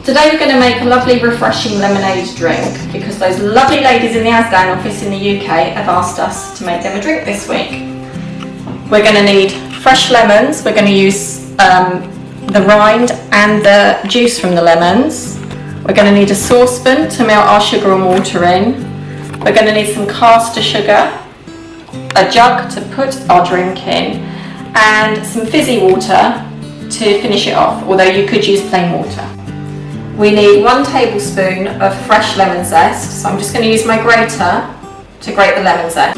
Today we're going to make a lovely refreshing lemonade drink because those lovely ladies in the Asdan office in the UK have asked us to make them a drink this week. We're going to need fresh lemons. We're going to use the rind and the juice from the lemons. We're going to need a saucepan to melt our sugar and water in. We're going to need some caster sugar, a jug to put our drink in, and some fizzy water to finish it off, although you could use plain water. We need 1 tablespoon of fresh lemon zest, so I'm just going to use my grater to grate the lemon zest.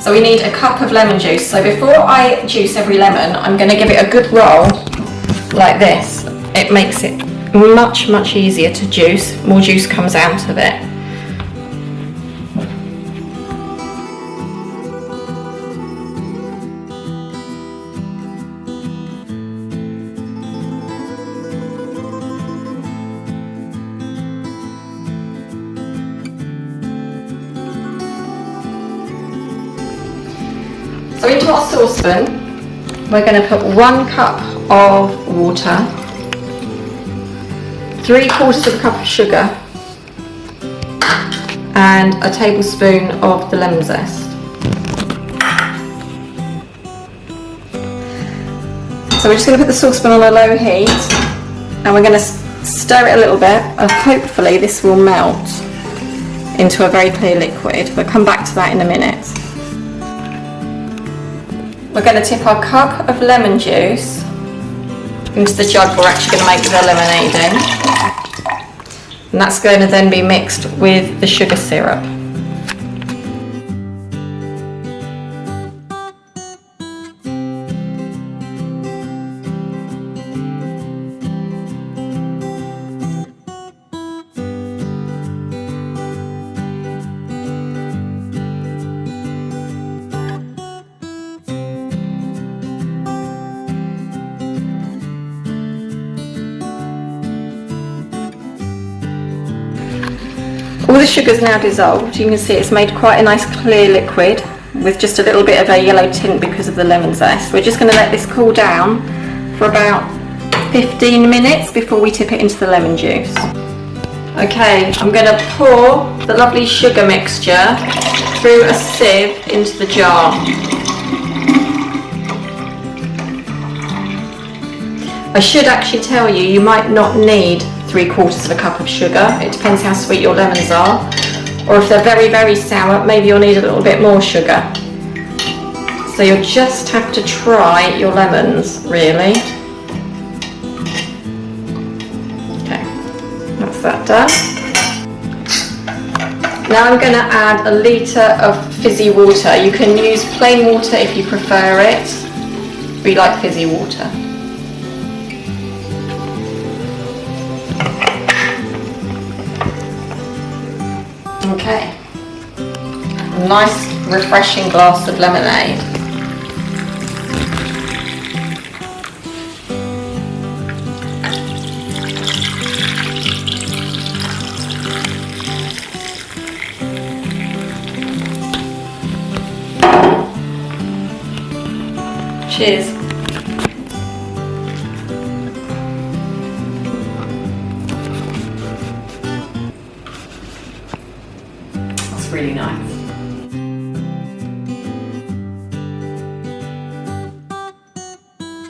So we need a cup of lemon juice. So before I juice every lemon, I'm going to give it a good roll like this. It makes it much easier to juice. More juice comes out of it. So into our saucepan, we're going to put 1 cup of water, 3/4 of a cup of sugar, and a tablespoon of the lemon zest. So we're just going to put the saucepan on a low heat, and we're going to stir it a little bit, and hopefully this will melt into a very clear liquid. We'll come back to that in a minute. We're going to tip our cup of lemon juice into the jug we're actually going to make the lemonade in, and that's going to then be mixed with the sugar syrup. All the sugar's now dissolved. You can see it's made quite a nice clear liquid with just a little bit of a yellow tint because of the lemon zest. We're just going to let this cool down for about 15 minutes before we tip it into the lemon juice. Okay, I'm going to pour the lovely sugar mixture through a sieve into the jar. I should actually tell you, you might not need 3/4 of a cup of sugar. It depends how sweet your lemons are, or if they're very sour, maybe you'll need a little bit more sugar. So you'll just have to try your lemons, really. Okay, that's that done. Now I'm going to add a litre of fizzy water. You can use plain water if you prefer it. We like fizzy water. Okay, a nice refreshing glass of lemonade. Cheers. Really nice.